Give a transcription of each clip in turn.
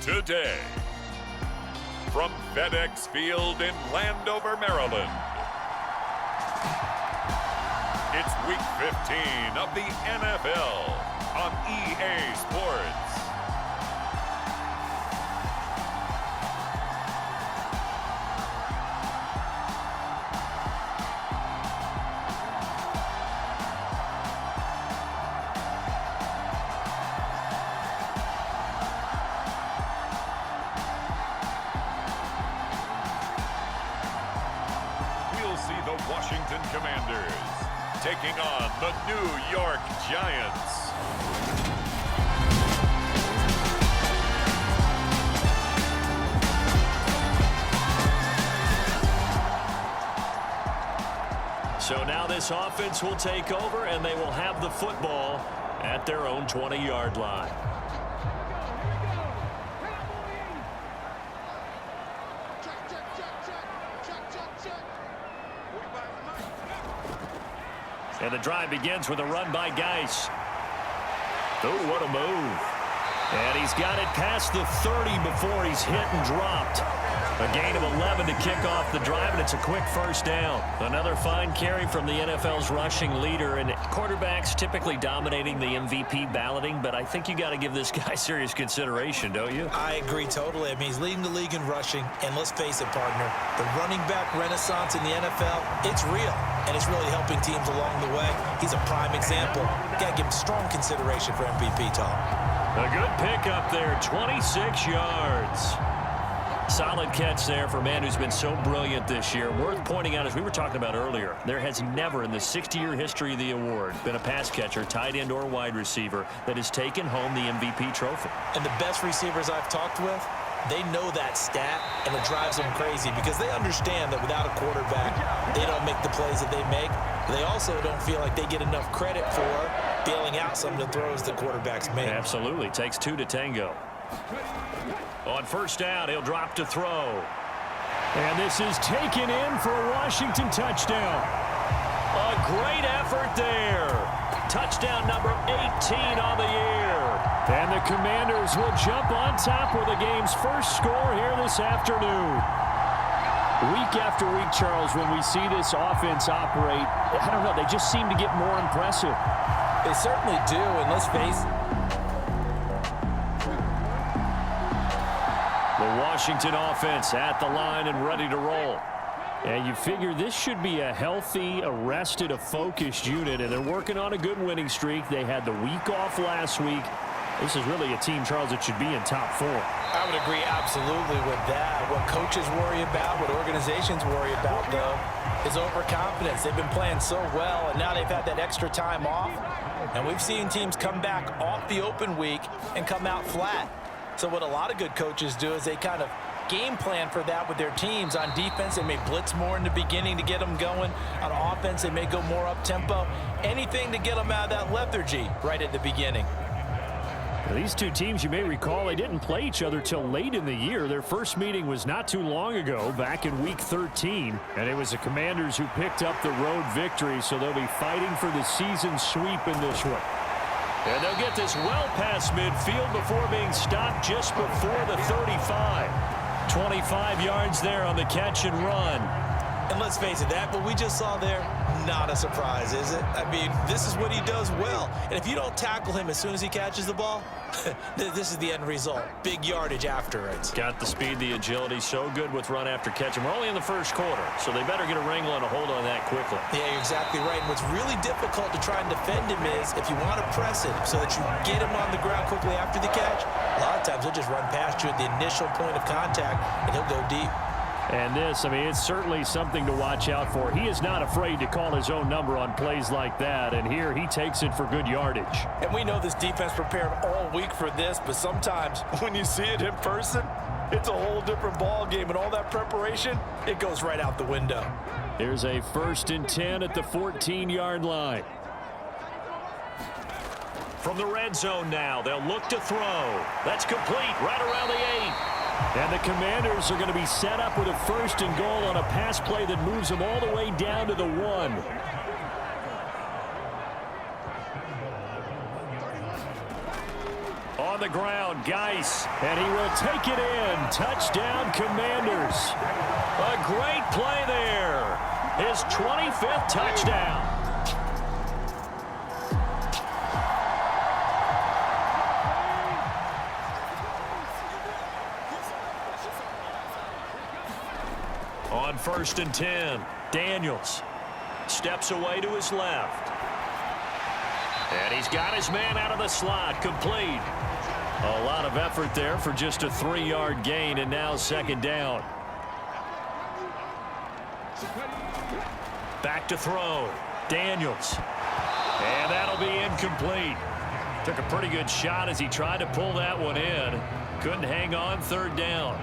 today. From FedEx Field in Landover, Maryland, it's Week 15 of the NFL on EA Sports. Washington Commanders taking on the New York Giants. So now this offense will take over, and they will have the football at their own 20-yard line. And the drive begins with a run by Geis. Oh, what a move. And he's got it past the 30 before he's hit and dropped. A gain of 11 to kick off the drive, and it's a quick first down. Another fine carry from the NFL's rushing leader, and quarterbacks typically dominating the MVP balloting, but I think you got to give this guy serious consideration, don't you? I agree totally. I mean, he's leading the league in rushing, and let's face it, partner, the running back renaissance in the NFL, it's real, and it's really helping teams along the way. He's a prime example. Got to give him strong consideration for MVP, Tom. A good pickup there, 26 yards. Solid catch there for a man who's been so brilliant this year. Worth pointing out, as we were talking about earlier, there has never in the 60-year history of the award been a pass catcher, tight end, or wide receiver that has taken home the MVP trophy. And the best receivers I've talked with, they know that stat, and it drives them crazy because they understand that without a quarterback, they don't make the plays that they make. They also don't feel like they get enough credit for bailing out some of the throws the quarterbacks make. Absolutely. Takes two to tango. On first down, he'll drop to throw. And this is taken in for a Washington touchdown. A great effort there. Touchdown number 18 on the year. And the Commanders will jump on top with the game's first score here this afternoon. Week after week, Charles, when we see this offense operate, I don't know, they just seem to get more impressive. They certainly do, and let's face it. The Washington offense at the line and ready to roll. And you figure this should be a healthy, arrested, a focused unit, and they're working on a good winning streak. They had the week off last week. This is really a team, Charles, that should be in top four. I would agree absolutely with that. What coaches worry about, what organizations worry about, though, is overconfidence. They've been playing so well, and now they've had that extra time off. And we've seen teams come back off the open week and come out flat. So what a lot of good coaches do is they kind of game plan for that with their teams. On defense, they may blitz more in the beginning to get them going. On offense, they may go more up-tempo. Anything to get them out of that lethargy right at the beginning. These two teams, you may recall, they didn't play each other till late in the year. Their first meeting was not too long ago, back in Week 13. And it was the Commanders who picked up the road victory, so they'll be fighting for the season sweep in this one. And they'll get this well past midfield before being stopped just before the 35. 25 yards there on the catch and run. And let's face it, that what we just saw there, not a surprise, is it? I mean, this is what he does well. And if you don't tackle him as soon as he catches the ball, this is the end result. Big yardage after it. Got the speed, the agility, so good with run after catch. And we're only in the first quarter, so they better get a wrangle and a hold on that quickly. Yeah, you're exactly right. And what's really difficult to try and defend him is if you want to press it so that you get him on the ground quickly after the catch, a lot of times he'll just run past you at the initial point of contact, and he'll go deep. And this, I mean, it's certainly something to watch out for. He is not afraid to call his own number on plays like that, and here he takes it for good yardage. And we know this defense prepared all week for this, but sometimes when you see it in person, it's a whole different ball game, and all that preparation, it goes right out the window. Here's a 1st and 10 at the 14-yard line. From the red zone now, they'll look to throw. That's complete right around the 8. And the Commanders are going to be set up with a 1st and goal on a pass play that moves them all the way down to the 1. On the ground, Geis, and he will take it in. Touchdown, Commanders. A great play there. His 25th touchdown. On 1st and 10, Daniels steps away to his left. And he's got his man out of the slot, complete. A lot of effort there for just a 3-yard gain, and now 2nd down. Back to throw, Daniels. And that'll be incomplete. Took a pretty good shot as he tried to pull that one in. Couldn't hang on, 3rd down.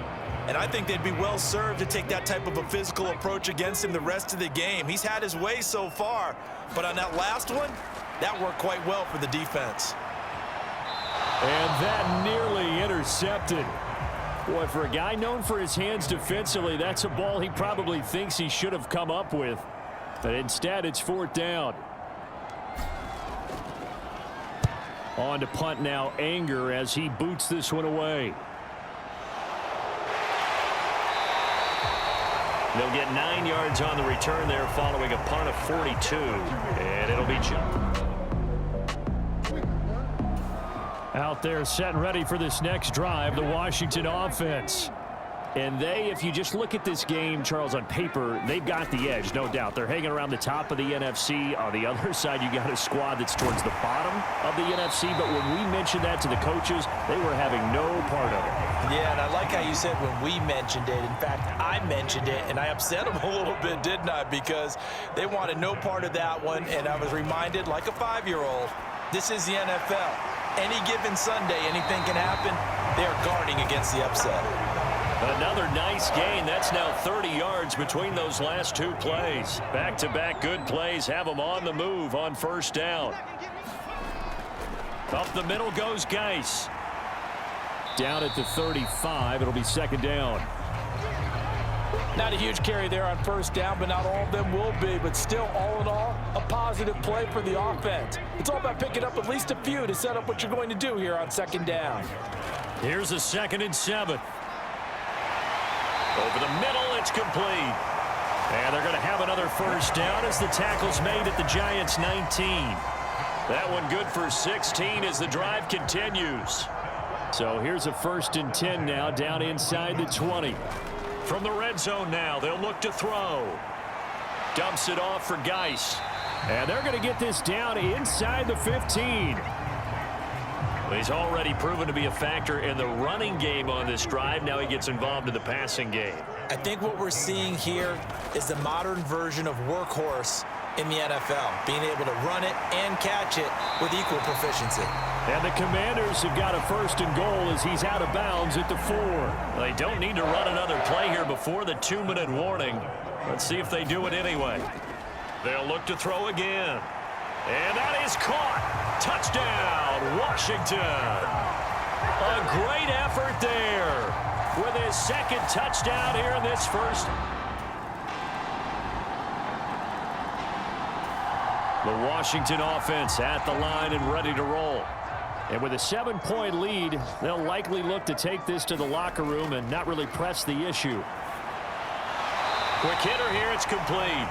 And I think they'd be well served to take that type of a physical approach against him the rest of the game. He's had his way so far, but on that last one, that worked quite well for the defense. And that nearly intercepted. Boy, for a guy known for his hands defensively, that's a ball he probably thinks he should have come up with. But instead, it's 4th down. On to punt now, Anger, as he boots this one away. They'll get 9 yards on the return there following a punt of 42. And it'll be out there set and ready for this next drive, the Washington offense. And they, if you just look at this game, Charles, on paper, they've got the edge, no doubt. They're hanging around the top of the NFC. On the other side, you got a squad that's towards the bottom of the NFC. But when we mentioned that to the coaches, they were having no part of it. Yeah, and I like how you said when we mentioned it. In fact, I mentioned it, and I upset them a little bit, didn't I? Because they wanted no part of that one, and I was reminded, like a 5-year-old, this is the NFL. Any given Sunday, anything can happen. They're guarding against the upset. Another nice gain. That's now 30 yards between those last 2 plays. Back-to-back good plays have them on the move on 1st down. Up the middle goes Geis. Down at the 35. It'll be 2nd down. Not a huge carry there on 1st down, but not all of them will be. But still, all in all, a positive play for the offense. It's all about picking up at least a few to set up what you're going to do here on 2nd down. Here's a 2nd and 7. Over the middle, it's complete. And they're going to have another 1st down as the tackle's made at the Giants' 19. That one good for 16 as the drive continues. So here's a 1st and 10 now, down inside the 20. From the red zone now, they'll look to throw. Dumps it off for Geis. And they're going to get this down inside the 15. He's already proven to be a factor in the running game on this drive. Now he gets involved in the passing game. I think what we're seeing here is the modern version of workhorse in the NFL, being able to run it and catch it with equal proficiency. And the Commanders have got a 1st and goal as he's out of bounds at the 4. They don't need to run another play here before the 2-minute warning. Let's see if they do it anyway. They'll look to throw again. And that is caught. Touchdown, Washington. A great effort there with his 2nd touchdown here in this 1st. The Washington offense at the line and ready to roll. And with a 7-point lead, they'll likely look to take this to the locker room and not really press the issue. Quick hitter here, it's complete.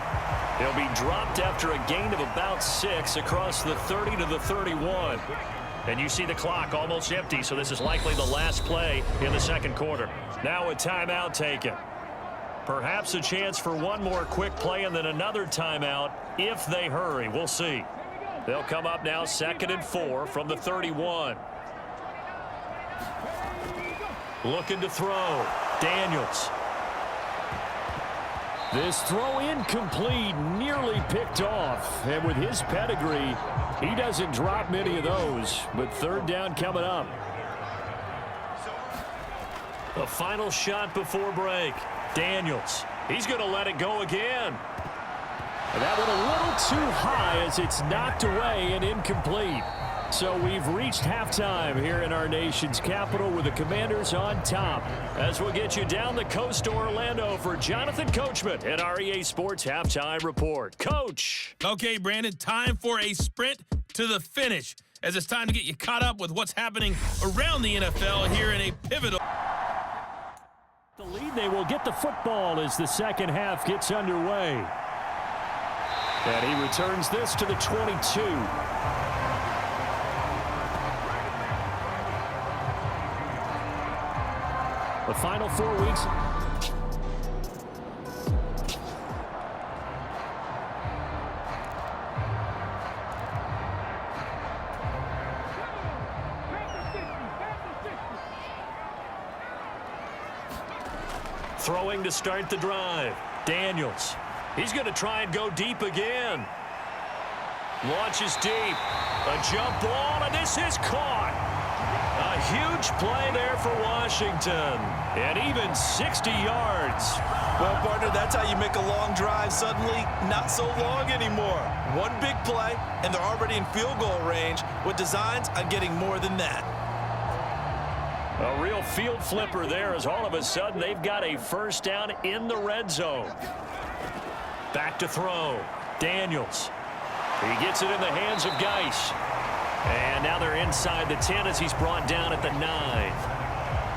He'll be dropped after a gain of about 6 across the 30 to the 31. And you see the clock almost empty, so this is likely the last play in the 2nd quarter. Now a timeout taken. Perhaps a chance for one more quick play and then another timeout if they hurry. We'll see. They'll come up now 2nd and 4 from the 31. Looking to throw. Daniels. This throw incomplete, nearly picked off. And with his pedigree, he doesn't drop many of those. But 3rd down coming up. The final shot before break. Daniels. He's going to let it go again. And that one a little too high as it's knocked away and incomplete. So we've reached halftime here in our nation's capital with the Commanders on top. As we'll get you down the coast to Orlando for Jonathan Coachman at our EA Sports Halftime Report. Coach. Okay, Brandon, time for a sprint to the finish. as it's time to get you caught up with what's happening around the NFL here in a pivotal. The lead, they will get the football as the second half gets underway. And he returns this to the 22. The final 4 weeks. Throwing to start the drive. Daniels. He's going to try and go deep again. Launches deep. A jump ball, and this is caught. A huge play there for Washington. And even 60 yards. Well, partner, that's how you make a long drive suddenly not so long anymore. One big play, and they're already in field goal range with designs on getting more than that. A real field flipper there as all of a sudden they've got a first down in the red zone. Back to throw. Daniels. He gets it in the hands of Geis. And now they're inside the 10 as he's brought down at the 9.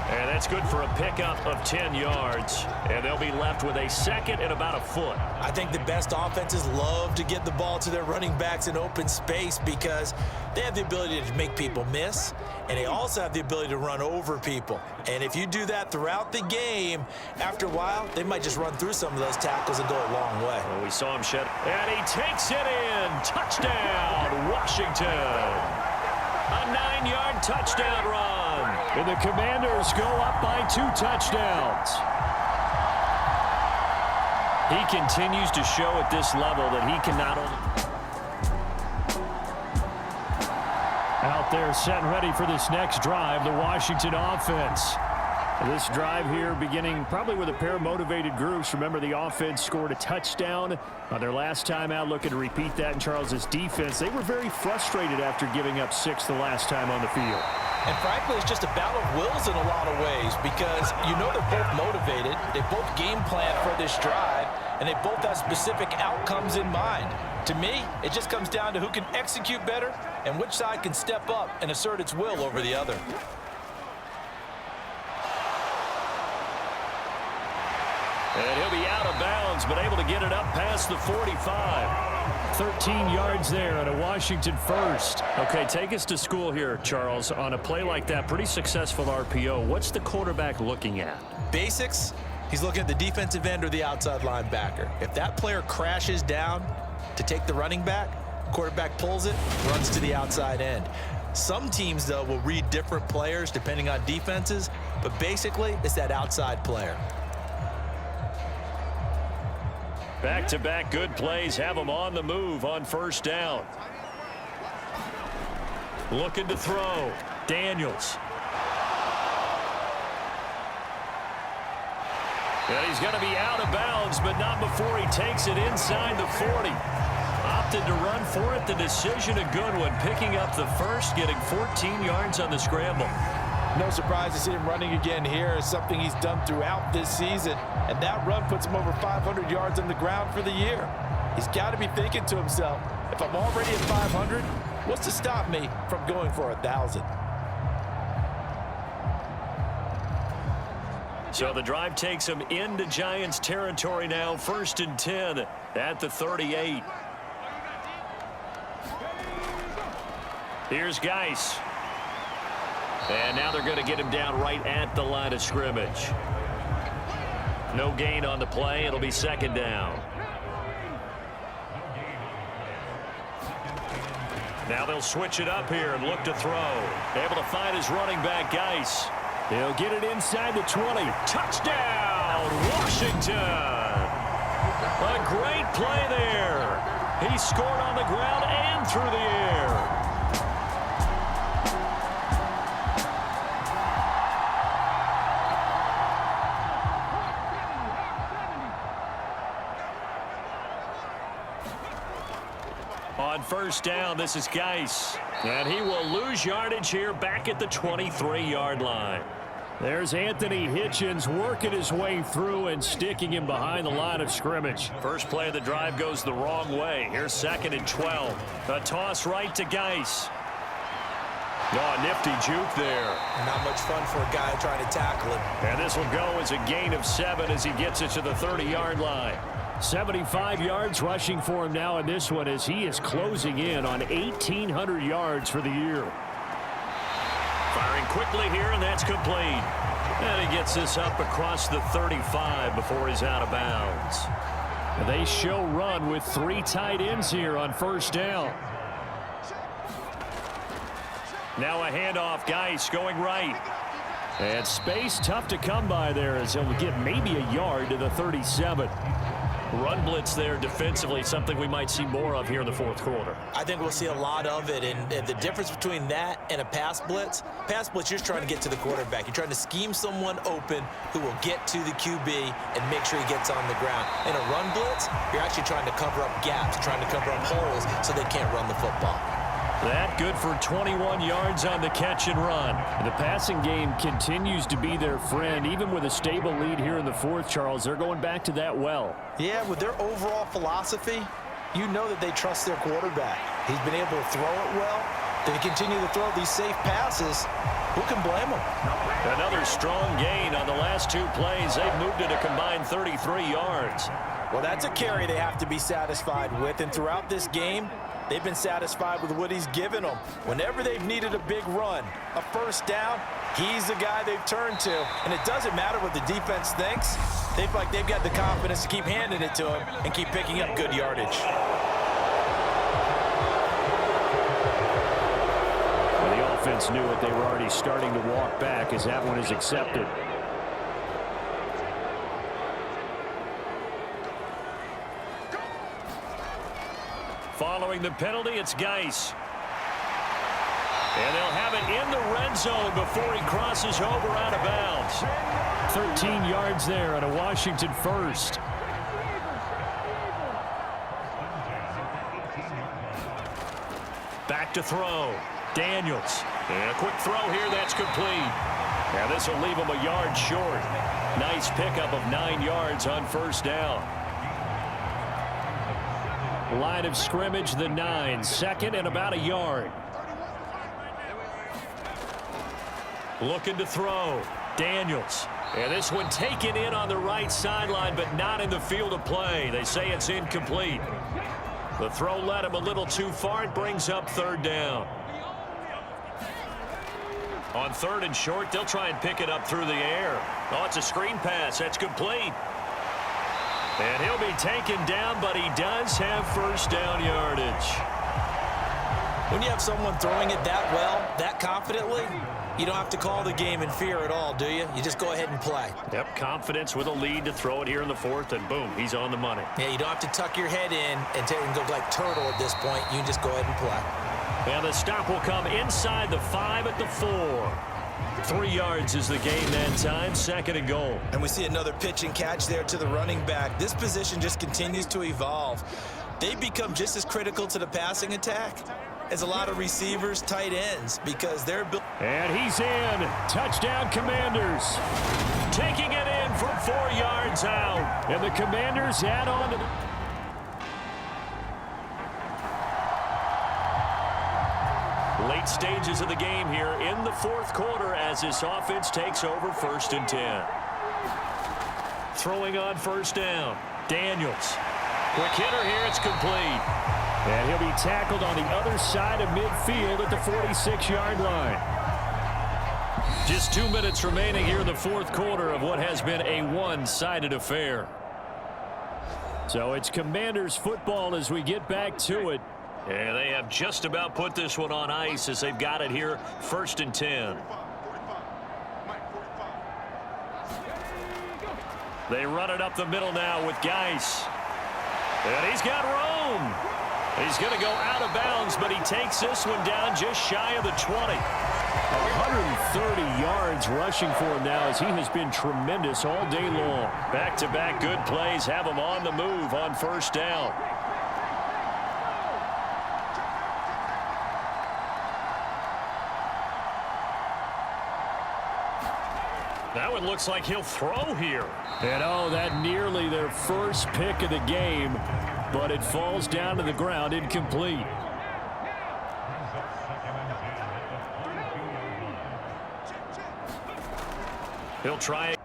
And that's good for a pickup of 10 yards. And they'll be left with a second and about a foot. I think the best offenses love to get the ball to their running backs in open space because they have the ability to make people miss, and they also have the ability to run over people. And if you do that throughout the game, after a while, they might just run through some of those tackles and go a long way. Well, we saw him shed. And he takes it in. Touchdown, Washington. A 9-yard touchdown run. And the Commanders go up by 2 touchdowns. He continues to show at this level that he can not only... Out there set and ready for this next drive, the Washington offense. This drive here beginning probably with a pair of motivated groups. Remember, the offense scored a touchdown on their last time out, looking to repeat that in Charles's defense. They were very frustrated after giving up 6 the last time on the field. And frankly, it's just a battle of wills in a lot of ways because you know they're both motivated, they both game plan for this drive, and they both have specific outcomes in mind. To me, it just comes down to who can execute better and which side can step up and assert its will over the other. And he'll be out of bounds, but able to get it up past the 45. 13 yards there and a Washington first. Okay, take us to school here, Charles. On a play like that, pretty successful RPO. What's the quarterback looking at? Basics, he's looking at the defensive end or the outside linebacker. If that player crashes down to take the running back, quarterback pulls it, runs to the outside end. Some teams, though, will read different players depending on defenses, but basically it's that outside player. Back-to-back good plays have them on the move on first down. Looking to throw. Daniels. And he's going to be out of bounds, but not before he takes it inside the 40. Opted to run for it. The decision a good one. Picking up the first, getting 14 yards on the scramble. No surprise to see him running again here. It's something he's done throughout this season. And that run puts him over 500 yards on the ground for the year. He's got to be thinking to himself, if I'm already at 500, what's to stop me from going for 1,000? So the drive takes him into Giants territory now. 1st and 10 at the 38. Here's Geis. And now they're going to get him down right at the line of scrimmage. No gain on the play. It'll be 2nd down. Now they'll switch it up here and look to throw. Able to find his running back, Geis. He'll get it inside the 20. Touchdown, Washington! A great play there. He scored on the ground and through the air. On first down, this is Geis. And he will lose yardage here back at the 23-yard line. There's Anthony Hitchens working his way through and sticking him behind the line of scrimmage. First play of the drive goes the wrong way. Here's 2nd and 12. A toss right to Geis. Oh, nifty juke there. Not much fun for a guy trying to tackle him. And this will go as a gain of 7 as he gets it to the 30-yard line. 75 yards rushing for him now in this one as he is closing in on 1,800 yards for the year. Firing quickly here, and that's complete. And he gets this up across the 35 before he's out of bounds. They show run with 3 tight ends here on first down. Now a handoff, Geis going right. And space tough to come by there as he'll get maybe a yard to the 37. Run blitz there defensively, something we might see more of here in the fourth quarter. I think we'll see a lot of it, and the difference between that and a pass blitz, you're just trying to get to the quarterback. You're trying to scheme someone open who will get to the QB and make sure he gets on the ground. In a run blitz, you're actually trying to cover up gaps, trying to cover up holes so they can't run the football. That good for 21 yards on the catch and run. The passing game continues to be their friend. Even with a stable lead here in the fourth, Charles, they're going back to that well. Yeah, with their overall philosophy, you know that they trust their quarterback. He's been able to throw it well. They continue to throw these safe passes. Who can blame them? Another strong gain on the last 2 plays. They've moved it a combined 33 yards. Well, that's a carry they have to be satisfied with, and throughout this game, they've been satisfied with what he's given them. Whenever they've needed a big run, a first down, he's the guy they've turned to. And it doesn't matter what the defense thinks. They feel like they've got the confidence to keep handing it to him and keep picking up good yardage. Well, the offense knew it. They were already starting to walk back as that one is accepted. Following the penalty, it's Geis. And they'll have it in the red zone before he crosses over out of bounds. 13 yards there on a Washington first. Back to throw. Daniels. And a quick throw here, that's complete. Now this will leave him a yard short. Nice pickup of 9 yards on first down. Line of scrimmage, the 9. Second and about a yard. Looking to throw. Daniels. And this one taken in on the right sideline, but not in the field of play. They say it's incomplete. The throw led him a little too far. It brings up third down. On third and short, they'll try and pick it up through the air. Oh, it's a screen pass. That's complete. And he'll be taken down, but he does have first down yardage. When you have someone throwing it that well, that confidently, you don't have to call the game in fear at all, do you? You just go ahead and play. Yep, confidence with a lead to throw it here in the fourth, and boom, he's on the money. Yeah, you don't have to tuck your head in and go like turtle at this point. You just go ahead and play. And the stop will come inside the 5 at the 4. 3 yards is the gain that time, second and goal. And we see another pitch and catch there to the running back. This position just continues to evolve. They become just as critical to the passing attack as a lot of receivers, tight ends, because they're built. And he's in. Touchdown, Commanders. Taking it in from 4 yards out. And the Commanders add on to the... Late stages of the game here in the fourth quarter as this offense takes over first and 10. Throwing on first down. Daniels. Quick hitter here. It's complete. And he'll be tackled on the other side of midfield at the 46-yard line. Just 2 minutes remaining here in the fourth quarter of what has been a one-sided affair. So it's Commanders football as we get back to it. And they have just about put this one on ice as they've got it here, first and 10. They run it up the middle now with Geis. And he's got room. He's going to go out of bounds, but he takes this one down just shy of the 20. 130 yards rushing for him now as he has been tremendous all day long. Back-to-back good plays have him on the move on first down. That one looks like he'll throw here. And oh, that nearly their first pick of the game, but it falls down to the ground incomplete. He'll try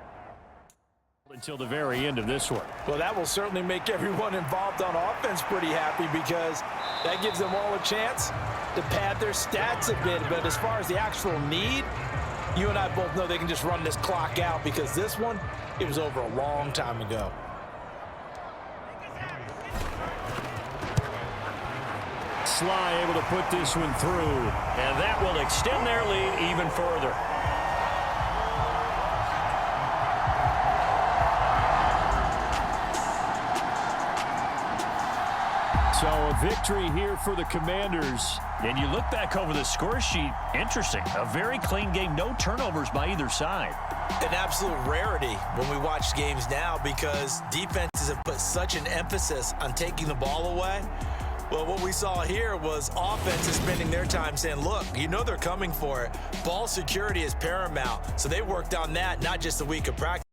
until the very end of this one. Well, that will certainly make everyone involved on offense pretty happy because that gives them all a chance to pad their stats a bit. But as far as the actual need, you and I both know they can just run this clock out because this one, it was over a long time ago. Sly able to put this one through, and that will extend their lead even further. So a victory here for the Commanders. And you look back over the score sheet, interesting. A very clean game, no turnovers by either side. An absolute rarity when we watch games now because defenses have put such an emphasis on taking the ball away. Well, what we saw here was offenses spending their time saying, look, you know they're coming for it. Ball security is paramount. So they worked on that, not just a week of practice.